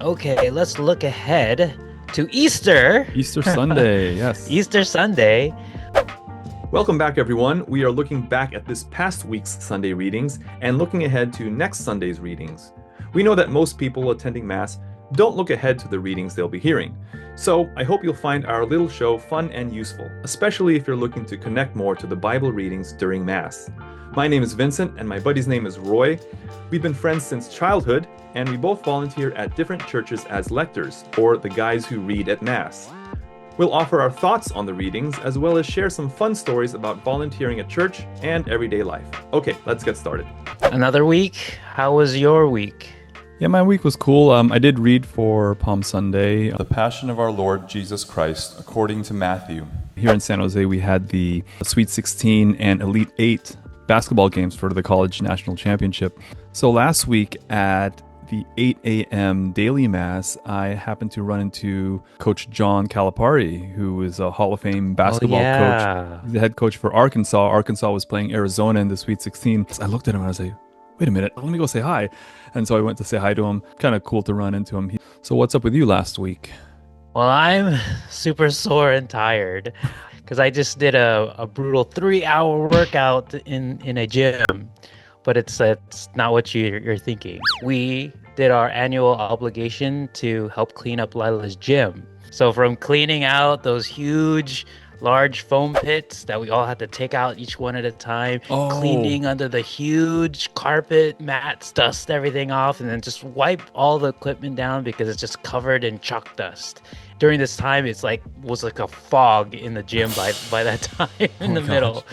Okay, let's look ahead to Easter. Easter Sunday, yes. Easter Sunday. Welcome back, everyone. We are looking back at this past week's Sunday readings and looking ahead to next Sunday's readings. We know that most people attending Mass don't look ahead to the readings they'll be hearing. So I hope you'll find our little show fun and useful, especially if you're looking to connect more to the Bible readings during Mass. My name is Vincent and my buddy's name is Roy. We've been friends since childhood, and we both volunteer at different churches as lectors, or the guys who read at Mass. We'll offer our thoughts on the readings, as well as share some fun stories about volunteering at church and everyday life. Okay, let's get started. Another week. How was your week? Yeah, my week was cool. I did read for Palm Sunday, The Passion of Our Lord Jesus Christ, according to Matthew. Here in San Jose, we had the Sweet 16 and Elite 8 basketball games for the college national championship. So last week at the 8 a.m. daily mass, I happened to run into Coach John Calipari, who is a Hall of Fame basketball coach. He's the head coach for Arkansas. Arkansas was playing Arizona in the Sweet 16. I looked at him and I was like, wait a minute, let me go say hi. And so I went to say hi to him. Kind of cool to run into him. So what's up with you last week? Well, I'm super sore and tired because I just did a brutal 3-hour workout in a gym. But it's not what you're thinking. We did our annual obligation to help clean up Lila's gym. So from cleaning out those huge, large foam pits that we all had to take out each one at a time, cleaning under the huge carpet, mats, dust everything off, and then just wipe all the equipment down because it's just covered in chalk dust. During this time, was like a fog in the gym by that time in the middle.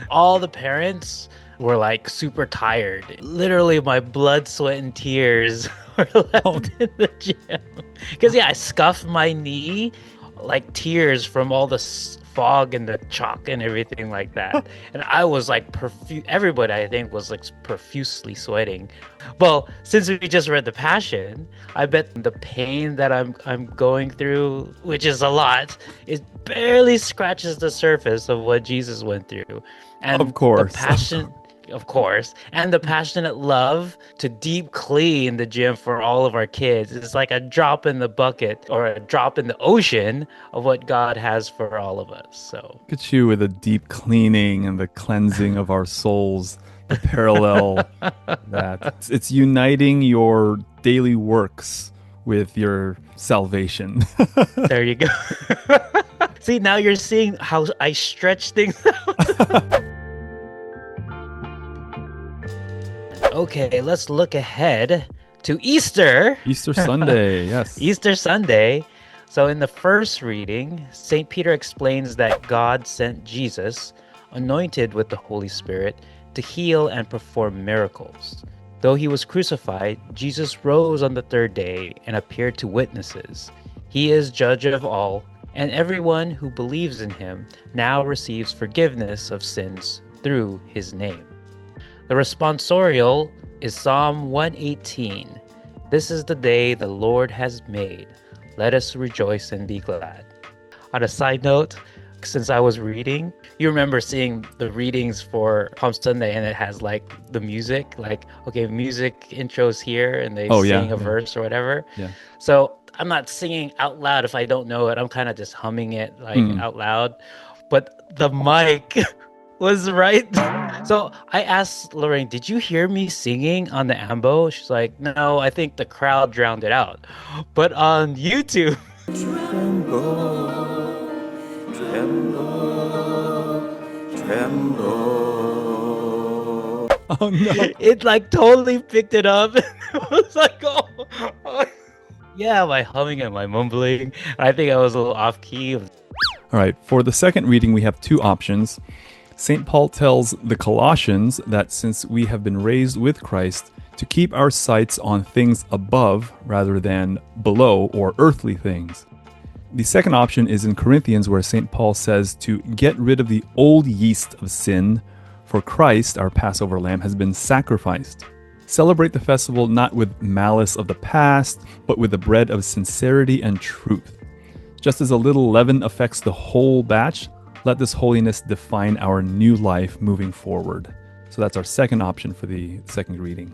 All the parents were like super tired. Literally my blood, sweat, and tears were left in the gym. Because I scuffed my knee, like tears from all the fog and the chalk and everything like that. And I was like everybody I think was like profusely sweating. Well, since we just read the Passion, I bet the pain that I'm going through, which is a lot, it barely scratches the surface of what Jesus went through. And of course. The Passion of course, and the passionate love to deep clean the gym for all of our kids is like a drop in the bucket or a drop in the ocean of what God has for all of us. So look at you with the deep cleaning and the cleansing of our souls, the parallel that it's uniting your daily works with your salvation. There you go. See, now you're seeing how I stretch things out. Okay, let's look ahead to Easter. Easter Sunday, yes. Easter Sunday. So in the first reading, St. Peter explains that God sent Jesus, anointed with the Holy Spirit, to heal and perform miracles. Though he was crucified, Jesus rose on the third day and appeared to witnesses. He is judge of all, and everyone who believes in him now receives forgiveness of sins through his name. The responsorial is Psalm 118. This is the day the Lord has made. Let us rejoice and be glad. On a side note, since I was reading, you remember seeing the readings for Palm Sunday and it has like the music, like, okay, music intros here and they sing a verse or whatever. Yeah. So I'm not singing out loud if I don't know it. I'm kind of just humming it like out loud. But the mic was right. So I asked Lorraine, did you hear me singing on the Ambo? She's like, no, I think the crowd drowned it out. But on YouTube, Tremble, tremble, tremble. Oh no. it like totally picked it up. It was like, oh. Yeah, my humming and my mumbling. I think I was a little off key. All right, for the second reading, we have two options. St. Paul tells the Colossians that since we have been raised with Christ, to keep our sights on things above rather than below or earthly things. The second option is in Corinthians, where St. Paul says to get rid of the old yeast of sin, for Christ, our Passover lamb, has been sacrificed. Celebrate the festival not with malice of the past, but with the bread of sincerity and truth. Just as a little leaven affects the whole batch, let this holiness define our new life moving forward. So that's our second option for the second reading.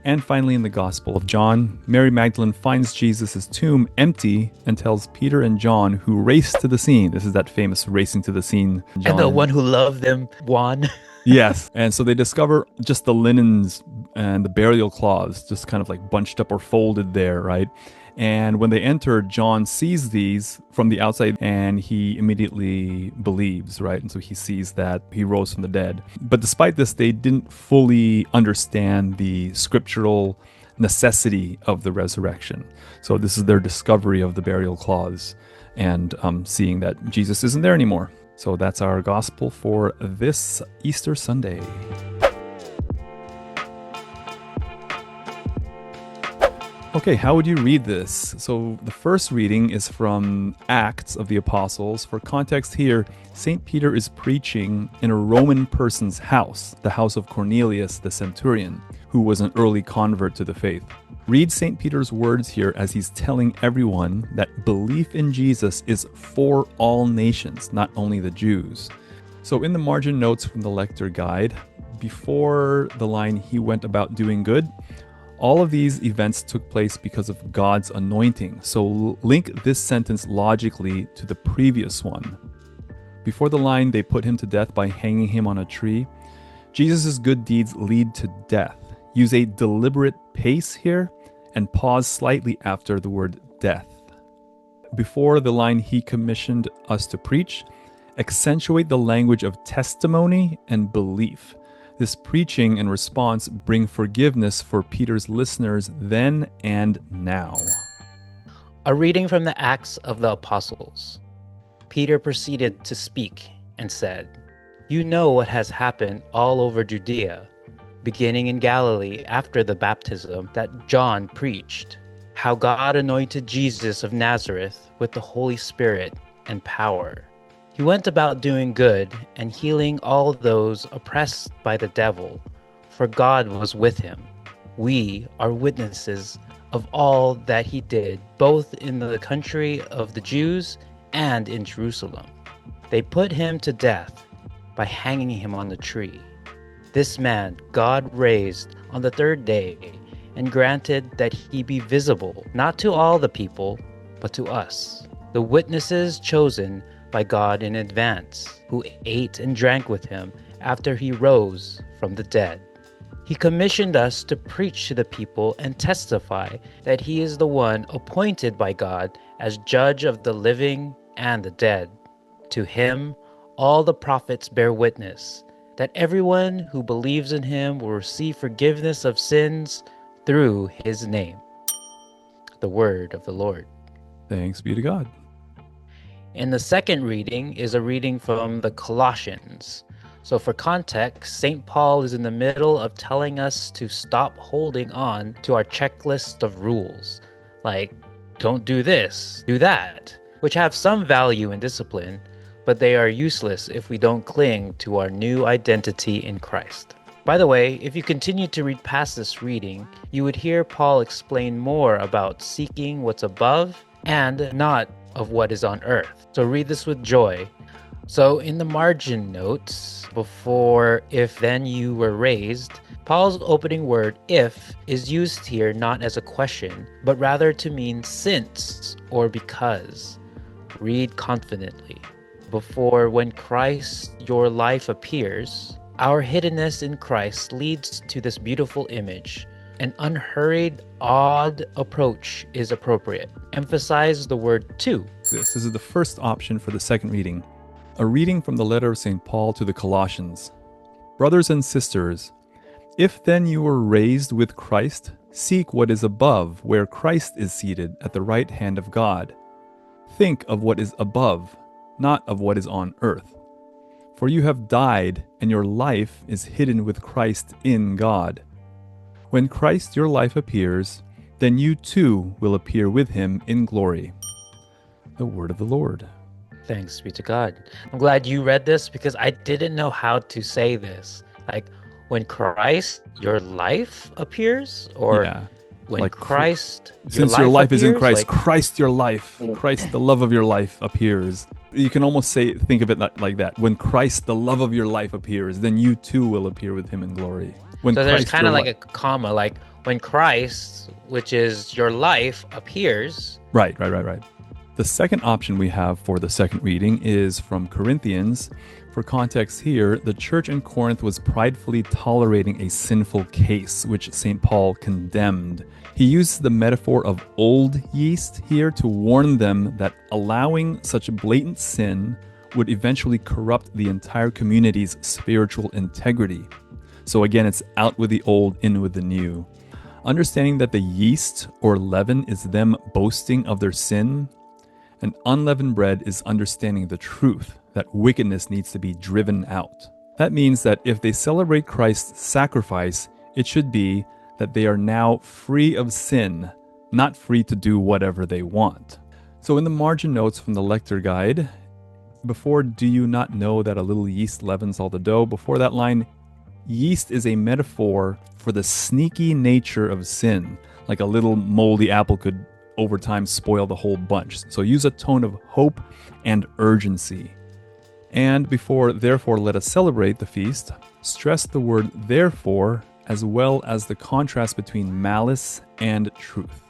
And finally, in the Gospel of John, Mary Magdalene finds Jesus' tomb empty and tells Peter and John, who race to the scene. This is that famous racing to the scene. And the one who loved them won. Yes. And so they discover just the linens and the burial cloths just kind of like bunched up or folded there, right? And when they enter, John sees these from the outside and he immediately believes, right? And so he sees that he rose from the dead. But despite this, they didn't fully understand the scriptural necessity of the resurrection. So this is their discovery of the burial cloths and seeing that Jesus isn't there anymore. So that's our gospel for this Easter Sunday. Okay, how would you read this? So the first reading is from Acts of the Apostles. For context here, St. Peter is preaching in a Roman person's house, the house of Cornelius the centurion, who was an early convert to the faith. Read St. Peter's words here as he's telling everyone that belief in Jesus is for all nations, not only the Jews. So in the margin notes from the Lector Guide, before the line, he went about doing good, all of these events took place because of God's anointing. So link this sentence logically to the previous one. Before the line, they put him to death by hanging him on a tree. Jesus' good deeds lead to death. Use a deliberate pace here and pause slightly after the word death. Before the line, he commissioned us to preach, accentuate the language of testimony and belief. This preaching and response bring forgiveness for Peter's listeners then and now. A reading from the Acts of the Apostles. Peter proceeded to speak and said, "You know what has happened all over Judea, beginning in Galilee after the baptism that John preached, how God anointed Jesus of Nazareth with the Holy Spirit and power. He went about doing good and healing all those oppressed by the devil, for God was with him. We are witnesses of all that he did, both in the country of the Jews and in Jerusalem. They put him to death by hanging him on the tree. This man God raised on the third day and granted that he be visible, not to all the people, but to us, the witnesses chosen by God in advance, who ate and drank with him after he rose from the dead. He commissioned us to preach to the people and testify that he is the one appointed by God as judge of the living and the dead. To him, all the prophets bear witness that everyone who believes in him will receive forgiveness of sins through his name." The word of the Lord. Thanks be to God. And the second reading is a reading from the Colossians. So for context, St. Paul is in the middle of telling us to stop holding on to our checklist of rules, like don't do this, do that, which have some value and discipline, but they are useless if we don't cling to our new identity in Christ. By the way, if you continue to read past this reading, you would hear Paul explain more about seeking what's above and not of what is on earth. So read this with joy. So in the margin notes, before if then you were raised, Paul's opening word if is used here not as a question, but rather to mean since or because. Read confidently. Before when Christ your life appears, our hiddenness in Christ leads to this beautiful image. An unhurried, odd approach is appropriate. Emphasize the word to. This is the first option for the second reading. A reading from the letter of St. Paul to the Colossians. Brothers and sisters, if then you were raised with Christ, seek what is above, where Christ is seated at the right hand of God. Think of what is above, not of what is on earth. For you have died, and your life is hidden with Christ in God. When Christ your life appears, then you too will appear with him in glory. The word of the Lord. Thanks be to God. I'm glad you read this because I didn't know how to say this. Like, when Christ your life appears, or when like Christ since your life is in appears? Christ, Like, Christ your life, Christ the love of your life appears. You can almost think of it like that. When Christ the love of your life appears, then you too will appear with him in glory. When so there's Christ kind of your like a comma, like when Christ, which is your life, appears. Right. The second option we have for the second reading is from Corinthians. For context here, the church in Corinth was pridefully tolerating a sinful case, which St. Paul condemned. He used the metaphor of old yeast here to warn them that allowing such blatant sin would eventually corrupt the entire community's spiritual integrity. So again, it's out with the old, in with the new. Understanding that the yeast or leaven is them boasting of their sin, and unleavened bread is understanding the truth that wickedness needs to be driven out. That means that if they celebrate Christ's sacrifice, it should be that they are now free of sin, not free to do whatever they want. So in the margin notes from the Lector Guide, before "do you not know that a little yeast leavens all the dough," before that line, yeast is a metaphor for the sneaky nature of sin. Like a little moldy apple could over time spoil the whole bunch. So use a tone of hope and urgency. And before "therefore let us celebrate the feast," stress the word "therefore" as well as the contrast between malice and truth.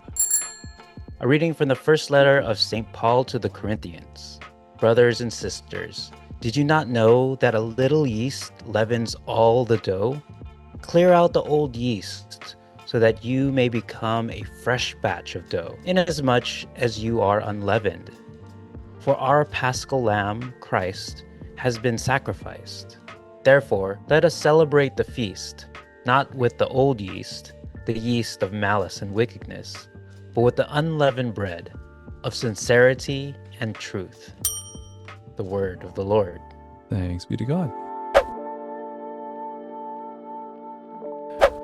A reading from the first letter of St. Paul to the Corinthians. Brothers and sisters, did you not know that a little yeast leavens all the dough? Clear out the old yeast, so that you may become a fresh batch of dough, inasmuch as you are unleavened. For our paschal lamb, Christ, has been sacrificed. Therefore, let us celebrate the feast, not with the old yeast, the yeast of malice and wickedness, but with the unleavened bread of sincerity and truth. The word of the Lord. Thanks be to God.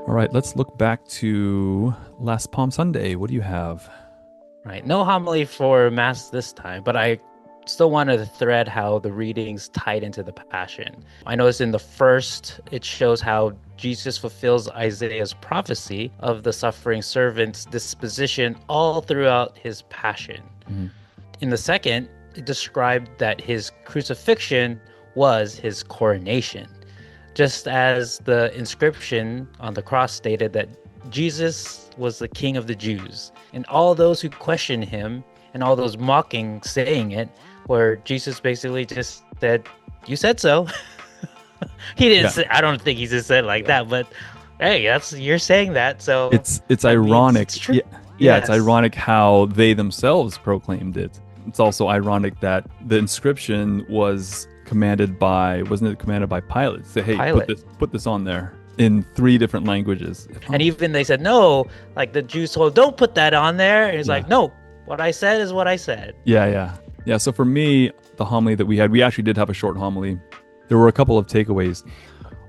All right, let's look back to last Palm Sunday. What do you have? Right, no homily for Mass this time, but I still wanted to thread how the readings tied into the Passion. I noticed in the first, it shows how Jesus fulfills Isaiah's prophecy of the suffering servant's disposition all throughout his Passion. Mm-hmm. In the second, it described that his crucifixion was his coronation, just as the inscription on the cross stated that Jesus was the King of the Jews. And all those who questioned him and all those mocking saying it, where Jesus basically just said, "You said so." He didn't say, I don't think he just said like that, but hey, you're saying that, so It's that ironic. means it's true. Yeah, Yes. It's ironic how they themselves proclaimed it. It's also ironic that the inscription was commanded by Pilate? Say, hey, Pilate. put this on there in 3 different languages. And even they said no, like the Jews told, don't put that on there. And he's like, no, what I said is what I said. Yeah. So for me, the homily that we actually did have a short homily. There were a couple of takeaways.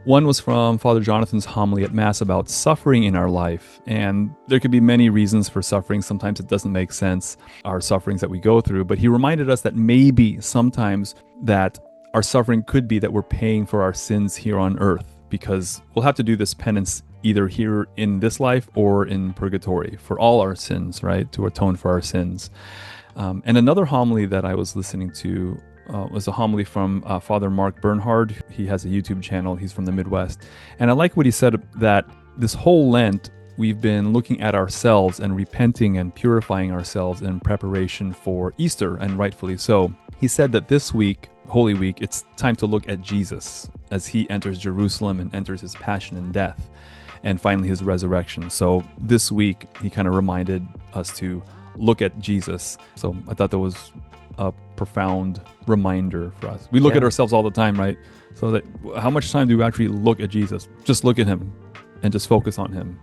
One was from Father Jonathan's homily at Mass about suffering in our life. And there could be many reasons for suffering. Sometimes it doesn't make sense, our sufferings that we go through. But he reminded us that maybe sometimes that our suffering could be that we're paying for our sins here on earth, because we'll have to do this penance either here in this life or in purgatory for all our sins, right? To atone for our sins. And another homily that I was listening to was a homily from Father Mark Bernhard. He has a YouTube channel. He's from the Midwest. And I like what he said, that this whole Lent, we've been looking at ourselves and repenting and purifying ourselves in preparation for Easter, and rightfully so. He said that this week, Holy Week, it's time to look at Jesus as he enters Jerusalem and enters his passion and death, and finally his resurrection. So this week, he kind of reminded us to look at Jesus. So I thought that was a profound reminder for us. We look at ourselves all the time, right? So that how much time do we actually look at Jesus? Just look at him and just focus on him.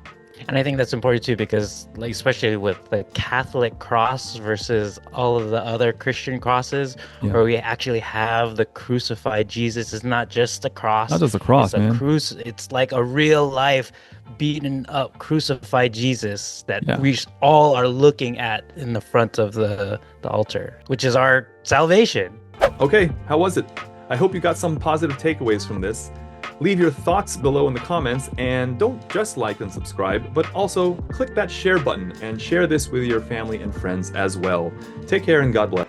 And I think that's important too, because like especially with the Catholic cross versus all of the other Christian crosses, where we actually have the crucified Jesus. It's not just a cross. Not just a cross, it's man. It's like a real life, beaten up, crucified Jesus that we all are looking at in the front of the altar, which is our salvation. Okay, how was it? I hope you got some positive takeaways from this. Leave your thoughts below in the comments, and don't just like and subscribe, but also click that share button and share this with your family and friends as well. Take care and God bless.